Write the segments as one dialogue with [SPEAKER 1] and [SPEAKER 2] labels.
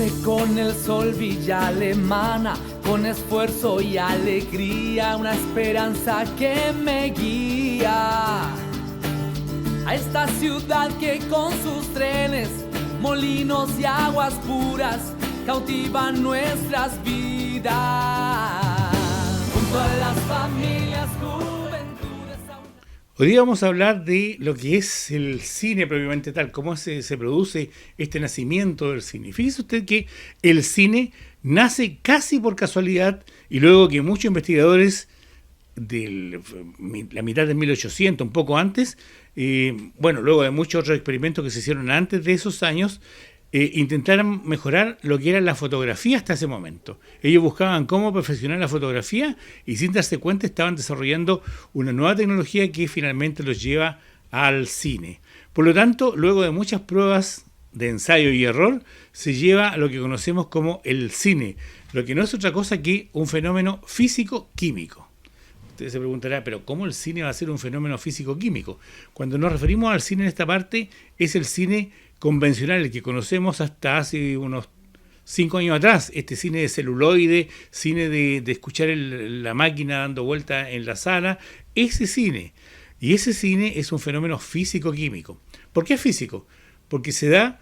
[SPEAKER 1] Nace con el sol Villa Alemana, con esfuerzo y alegría, una esperanza que me guía a esta ciudad que con sus trenes, molinos y aguas puras cautivan nuestras vidas. Junto a las familias, juventudes.
[SPEAKER 2] Hoy día vamos a hablar de lo que es el cine propiamente tal, cómo se produce este nacimiento del cine. Fíjese usted que el cine nace casi por casualidad y luego que muchos investigadores de la mitad de 1800, un poco antes, luego de muchos otros experimentos que se hicieron antes de esos años, intentaron mejorar lo que era la fotografía hasta ese momento. Ellos buscaban cómo perfeccionar la fotografía y sin darse cuenta estaban desarrollando una nueva tecnología que finalmente los lleva al cine. Por lo tanto, luego de muchas pruebas de ensayo y error, se lleva a lo que conocemos como el cine, lo que no es otra cosa que un fenómeno físico-químico. Usted se preguntará, ¿pero cómo el cine va a ser un fenómeno físico-químico? Cuando nos referimos al cine en esta parte, es el cine convencional, el que conocemos hasta hace unos 5 años atrás, este cine de celuloide, cine de escuchar la máquina dando vuelta en la sala, ese cine. Y ese cine es un fenómeno físico-químico. ¿Por qué es físico? Porque se da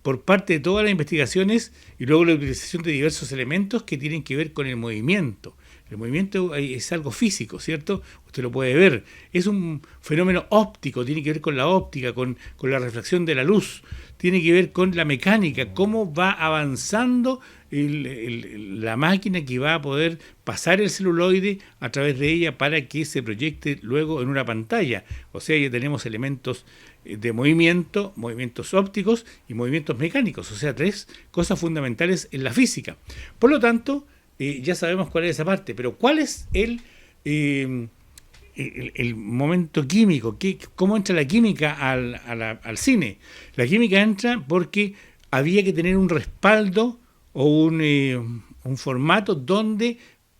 [SPEAKER 2] por parte de todas las investigaciones y luego la utilización de diversos elementos que tienen que ver con el movimiento. El movimiento es algo físico, ¿cierto? Usted lo puede ver. Es un fenómeno óptico, tiene que ver con la óptica, con la refracción de la luz, tiene que ver con la mecánica, cómo va avanzando la máquina que va a poder pasar el celuloide a través de ella para que se proyecte luego en una pantalla. O sea, ya tenemos elementos de movimiento, movimientos ópticos y movimientos mecánicos. O sea, 3 cosas fundamentales en la física. Por lo tanto, ya sabemos cuál es esa parte, pero ¿cuál es el momento químico? ¿Cómo entra la química al cine? La química entra porque había que tener un respaldo o un formato donde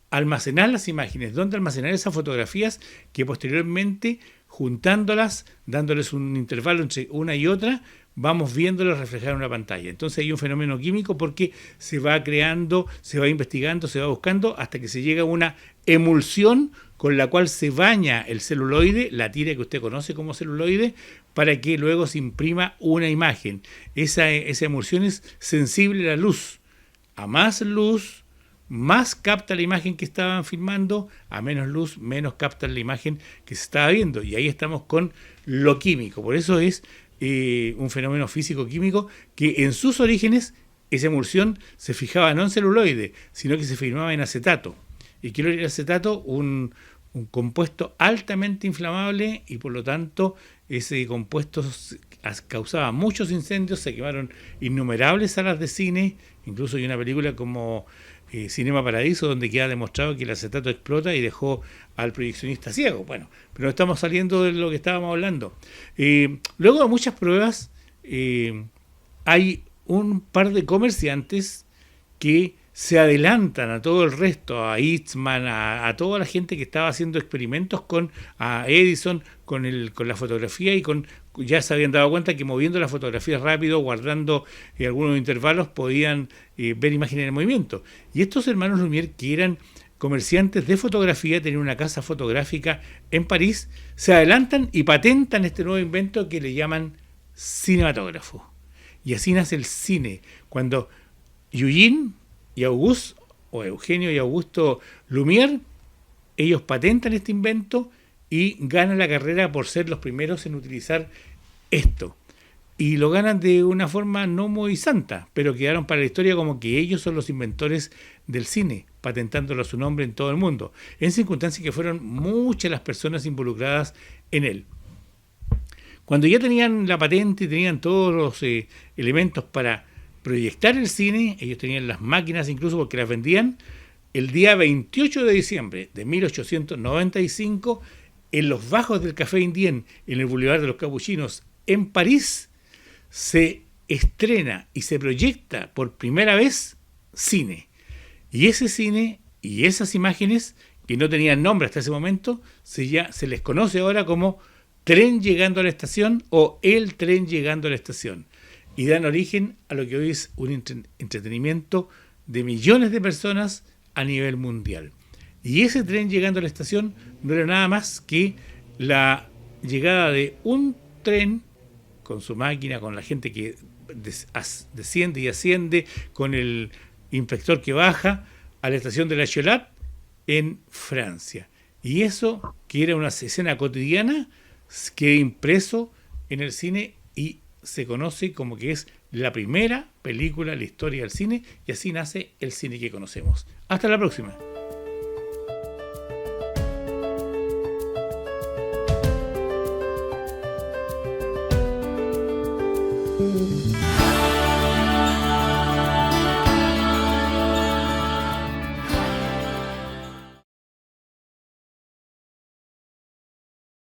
[SPEAKER 2] almacenar las imágenes, donde almacenar esas fotografías que posteriormente, juntándolas, dándoles un intervalo entre una y otra, vamos viéndolas reflejar en una pantalla. Entonces hay un fenómeno químico porque se va creando, se va investigando, se va buscando hasta que se llega a una emulsión con la cual se baña el celuloide, la tira que usted conoce como celuloide, para que luego se imprima una imagen. Esa emulsión es sensible a la luz. A más luz, más capta la imagen que estaban filmando, a menos luz, menos capta la imagen que se estaba viendo. Y ahí estamos con lo químico. Por eso es un fenómeno físico-químico que en sus orígenes esa emulsión se fijaba no en celuloide, sino que se firmaba en acetato. ¿Y qué era el acetato? Un compuesto altamente inflamable y por lo tanto ese compuesto causaba muchos incendios, se quemaron innumerables salas de cine, incluso hay una película como Cinema Paradiso donde queda demostrado que el acetato explota y dejó al proyeccionista ciego. Bueno, pero estamos saliendo de lo que estábamos hablando. Luego de muchas pruebas, hay un par de comerciantes que se adelantan a todo el resto, a Eastman, a toda la gente que estaba haciendo experimentos a Edison, con la fotografía y ya se habían dado cuenta que moviendo la fotografía rápido, guardando algunos intervalos, podían ver imágenes en movimiento. Y estos hermanos Lumière, que eran comerciantes de fotografía, tenían una casa fotográfica en París, se adelantan y patentan este nuevo invento que le llaman cinematógrafo. Y así nace el cine, cuando Eugene y Auguste, o Eugenio y Augusto Lumière, ellos patentan este invento y ganan la carrera por ser los primeros en utilizar esto. Y lo ganan de una forma no muy santa, pero quedaron para la historia como que ellos son los inventores del cine, patentándolo a su nombre en todo el mundo, en circunstancias que fueron muchas las personas involucradas en él. Cuando ya tenían la patente y tenían todos los elementos para proyectar el cine, ellos tenían las máquinas incluso porque las vendían, el día 28 de diciembre de 1895, en los bajos del Café Indien, en el Boulevard de los Capuchinos, en París, se estrena y se proyecta por primera vez cine. Y ese cine y esas imágenes, que no tenían nombre hasta ese momento, se les conoce ahora como Tren llegando a la estación o El tren llegando a la estación. y dan origen a lo que hoy es un entretenimiento de millones de personas a nivel mundial. Y ese tren llegando a la estación no era nada más que la llegada de un tren con su máquina, con la gente que desciende y asciende, con el inspector que baja a la estación de La Cholat en Francia. Y eso, que era una escena cotidiana, queda impreso en el cine y se conoce como que es la primera película en la historia del cine, y así nace el cine que conocemos. Hasta la próxima.